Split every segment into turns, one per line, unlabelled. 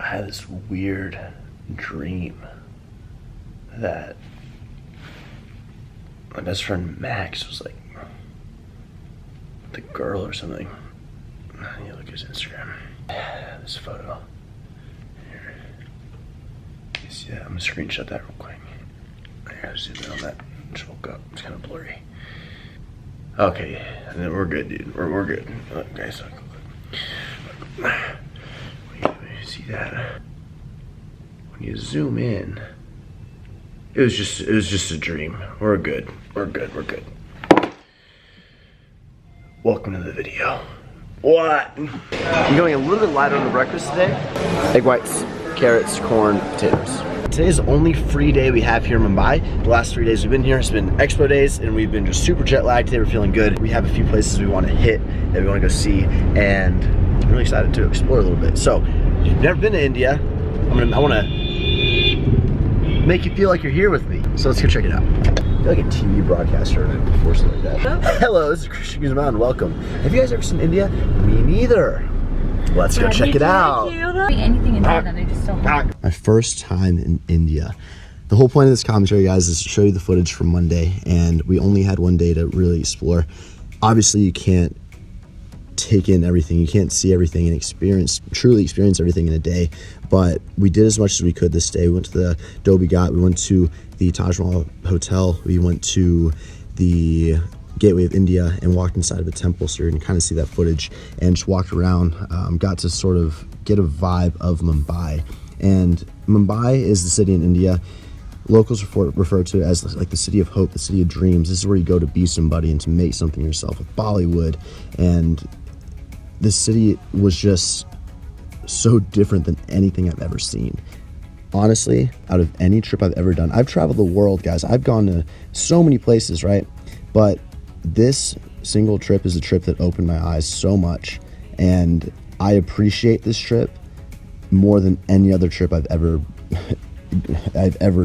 had this weird dream that my best friend Max was like with a girl or something. I need to look at his Instagram. This photo. Here. You see that? I'm gonna screenshot that real quick. I gotta zoom in on that. Just woke up. It's kind of blurry. Okay, and then we're good, dude. We're good. Okay, so look. You see that? When you zoom in, it was just a dream. We're good. We're good. Welcome to the video. What? I'm going a little bit lighter on the breakfast today. Egg whites, carrots, corn, potatoes. Today's the only free day we have here in Mumbai. The last 3 days we've been here, it's been expo days, and we've been just super jet lagged. Today we're feeling good. We have a few places we want to hit that we want to go see, and I'm really excited to explore a little bit. So, if you've never been to India, I want to make you feel like you're here with me. So let's go check it out. I feel like a TV broadcaster before something like that. Hello, this is Christian Guzman. Welcome. Have you guys ever seen India? Me neither. Let's go check it out.
Anything in India that I just don't like.
My first time in India. The whole point of this commentary, guys, is to show you the footage from Monday, and we only had one day to really explore. Obviously, you can't take in everything. You can't see everything and truly experience everything in a day, but we did as much as we could this day. We went to the Dhobi Ghat, we went to the Taj Mahal Hotel, we went to the Gateway of India and walked inside of a temple, so you can kind of see that footage, and just walked around, got to sort of get a vibe of Mumbai. And Mumbai is the city in India locals refer to it as like the city of hope, the city of dreams. This is where you go to be somebody and to make something yourself, with Bollywood. And this city was just so different than anything I've ever seen. Honestly, out of any trip I've ever done, I've traveled the world, guys. I've gone to so many places, right? But this single trip is a trip that opened my eyes so much, and I appreciate this trip more than any other trip I've ever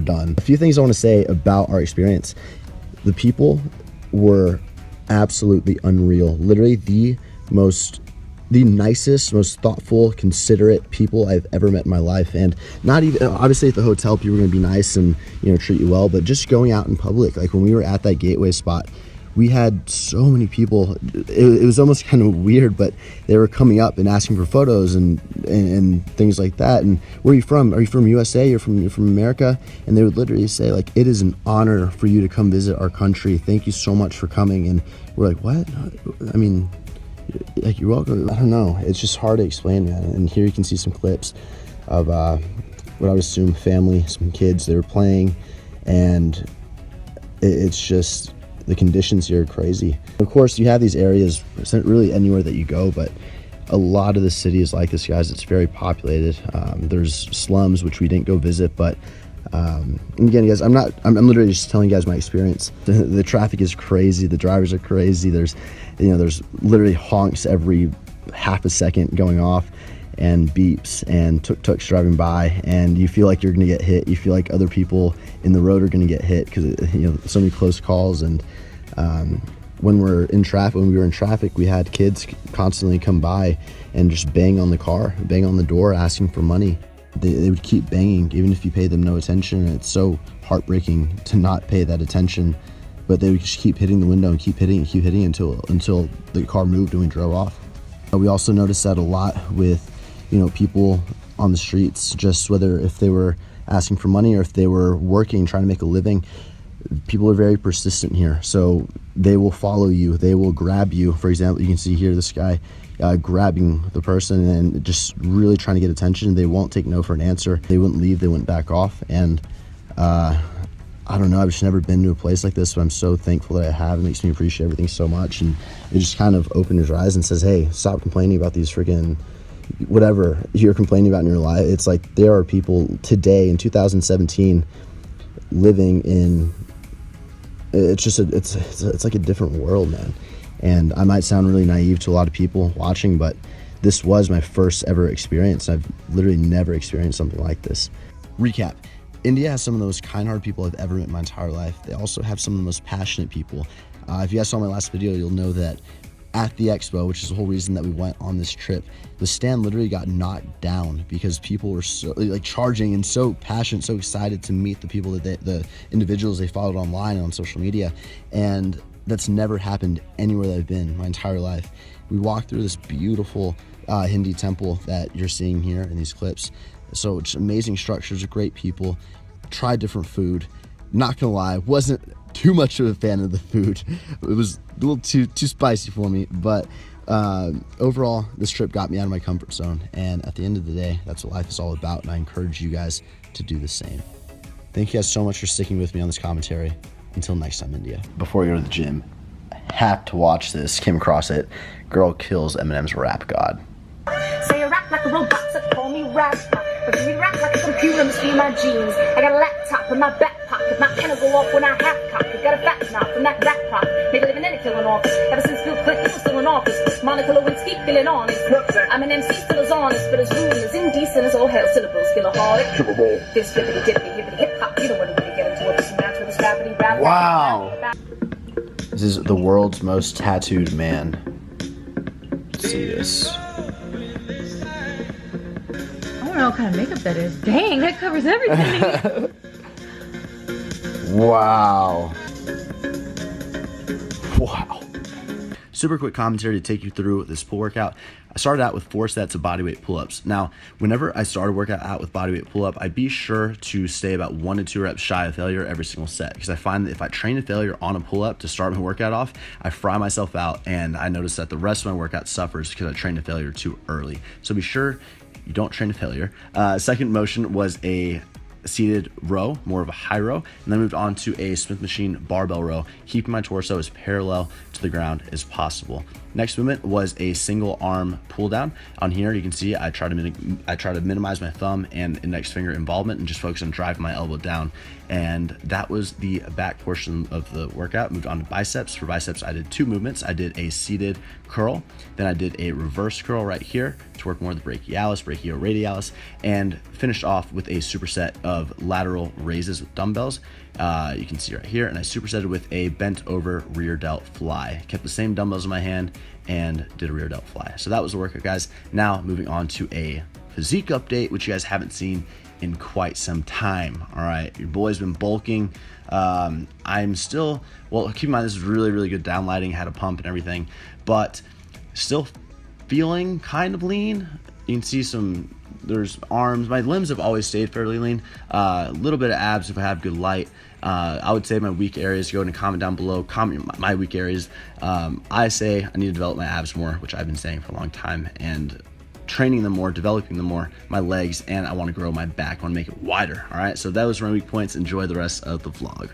done. A few things I want to say about our experience. The people were absolutely unreal. Literally the nicest, most thoughtful, considerate people I've ever met in my life. And not even, obviously at the hotel, people are going to be nice and, you know, treat you well, but just going out in public, like when we were at that gateway spot, we had so many people. It was almost kind of weird, but they were coming up and asking for photos and things like that. And where are you from? Are you from USA? You're from America? And they would literally say, like, it is an honor for you to come visit our country. Thank you so much for coming. And we're like, what? I mean, like, you're welcome. I don't know. It's just hard to explain, man. And here you can see some clips of what I would assume family, some kids. They were playing, and it's just, the conditions here are crazy. Of course, you have these areas really anywhere that you go, but a lot of the city is like this, guys. It's very populated. There's slums, which we didn't go visit, but and again, guys, I'm literally just telling you guys my experience. The traffic is crazy. The drivers are crazy. There's literally honks every half a second going off, and beeps and tuk-tuks driving by, and you feel like you're gonna get hit. You feel like other people in the road are gonna get hit because, you know, so many close calls. And when we were in traffic, we had kids constantly come by and just bang on the door, asking for money. They would keep banging even if you pay them no attention, and it's so heartbreaking to not pay that attention. But they would just keep hitting the window and keep hitting until the car moved and we drove off. We also noticed that a lot with, you know, people on the streets, just whether if they were asking for money or if they were working, trying to make a living. People are very persistent here, so they will follow you, they will grab you. For example, you can see here this guy grabbing the person and just really trying to get attention. They won't take no for an answer. They wouldn't leave, they went back off. And I don't know, I've just never been to a place like this, but I'm so thankful that I have. It makes me appreciate everything so much, and it just kind of opens your eyes and says, hey, stop complaining about these freaking whatever you're complaining about in your life. It's like there are people today in 2017 living in, it's like a different world, man. And I might sound really naive to a lot of people watching, but this was my first ever experience. I've literally never experienced something like this. Recap. India has some of the most kind-hearted people I've ever met in my entire life. They also have some of the most passionate people. If you guys saw my last video, you'll know that at the expo, which is the whole reason that we went on this trip, the stand literally got knocked down because people were so like charging and so passionate, so excited to meet the people that the individuals they followed online and on social media. And that's never happened anywhere that I've been my entire life. We walked through this beautiful Hindi temple that you're seeing here in these clips. So it's amazing structures, great people. Tried different food. Not gonna lie, wasn't too much of a fan of the food. It was a little too spicy for me, but overall this trip got me out of my comfort zone, and at the end of the day, that's what life is all about, and I encourage you guys to do the same. Thank you guys so much for sticking with me on this commentary. Until next time, India. Before we go to the gym, I have to watch this. Came across it. Girl kills Eminem's rap god.
Say a rap like a robot, so call me rap. But me rap like a computer, must be my jeans. I got a laptop in my back pocket. My pen will go off when I half cock. I got a fat mouth from that rap prop. Nigga living in a killing office. Ever since Bill Clinton was still in office. Monica Lewinsky feeling honest. I'm an MC still as honest, but as rude and as indecent as all hell syllables. Kill a harlot. This flippity dippity hippity hip hop. You don't want to really get into what this match with this rappity rap.
Wow. This is the world's most tattooed man. Let's see this.
I don't know what kind of makeup that is. Dang, that covers everything.
Wow. Wow. Super quick commentary to take you through this pull workout. I started out with 4 sets of bodyweight pull-ups. Now, whenever I start a workout out with bodyweight pull-up, I'd be sure to stay about 1 to 2 reps shy of failure every single set, because I find that if I train to failure on a pull-up to start my workout off, I fry myself out, and I notice that the rest of my workout suffers because I train to failure too early. So be sure you don't train to failure. Second motion was a seated row, more of a high row, and then moved on to a Smith machine barbell row, keeping my torso as parallel to the ground as possible. Next movement was a single arm pull down. On here you can see I try to minimize my thumb and index finger involvement and just focus on driving my elbow down. And that was the back portion of the workout. Moved on to biceps. For biceps, I did 2 movements. I did a seated curl, then I did a reverse curl right here to work more of the brachialis, brachioradialis, and finished off with a superset of lateral raises with dumbbells. You can see right here, and I supersetted with a bent over rear delt fly. Kept the same dumbbells in my hand and did a rear delt fly. So that was the workout, guys. Now moving on to a physique update, which you guys haven't seen in quite some time. All right, your boy's been bulking. I'm still, well, keep in mind this is really good down lighting, had a pump and everything, but still feeling kind of lean. You can see there's arms. My limbs have always stayed fairly lean. A little bit of abs if I have good light. I would say my weak areas, go ahead and comment down below. Comment my weak areas. I say I need to develop my abs more, which I've been saying for a long time, and training them more, developing them more, my legs, and I want to grow my back. I want to make it wider. All right, so that was my weak points. Enjoy the rest of the vlog.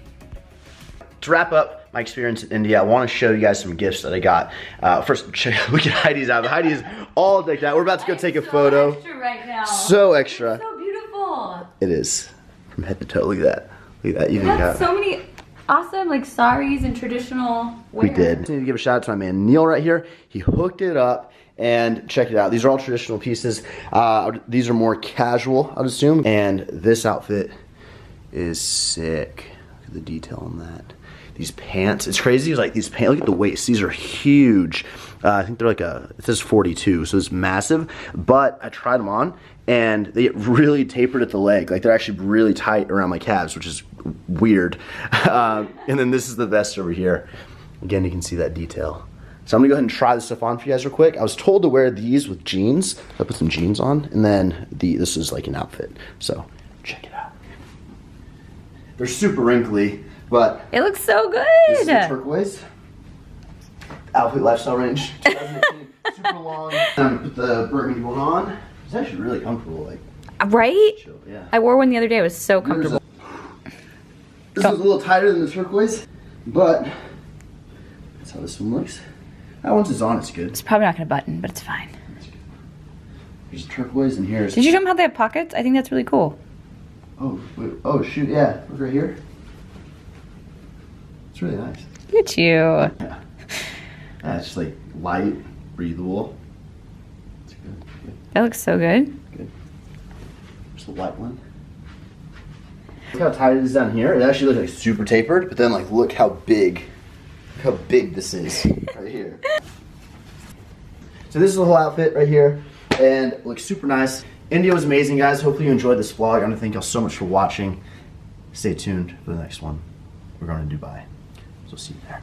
To wrap up my experience in India, I want to show you guys some gifts that I got. First, look at Heidi's outfit. Heidi is all decked out. We're about to go take a photo.
Extra right now.
So extra.
It's so beautiful.
It is from head to toe. Look at that. Look at that. You
got so many awesome like saris and traditional wear.
We did. I need to give a shout out to my man Neil right here. He hooked it up. And check it out. These are all traditional pieces. These are more casual, I'd assume. And this outfit is sick. Look at the detail on that. These pants, it's crazy. It's like these pants, look at the waist. These are huge. I think they're like it says 42, so it's massive. But I tried them on and they get really tapered at the leg. Like they're actually really tight around my calves, which is weird. And then this is the vest over here. Again, you can see that detail. So I'm gonna go ahead and try this stuff on for you guys real quick. I was told to wear these with jeans. I put some jeans on, and then this is like an outfit. So check it out. They're super wrinkly, but
it looks so good.
This is the turquoise. Alphalete lifestyle range. 2018, super long. I'm gonna put the burgundy one on. It's actually really comfortable. Like
right?
Chill, yeah.
I wore one the other day. It was so comfortable.
This is a little tighter than the turquoise, but that's how this one looks. That once it's on, it's good.
It's probably not gonna button, but it's fine.
Here's turquoise and here's...
Did you show them how they have pockets? I think that's really cool.
Oh, wait. Oh shoot, yeah. Look right here. It's really nice.
Look at you.
Yeah. It's just like light, breathable. It's good.
That looks so good.
Good. Just a light one. Look how tight it is down here. It actually looks like super tapered, but then like look how big this is right here. So this is the whole outfit right here, and it looks super nice. India was amazing, guys. Hopefully you enjoyed this vlog. I want to thank y'all so much for watching. Stay tuned for the next one. We're going to Dubai. So see you there.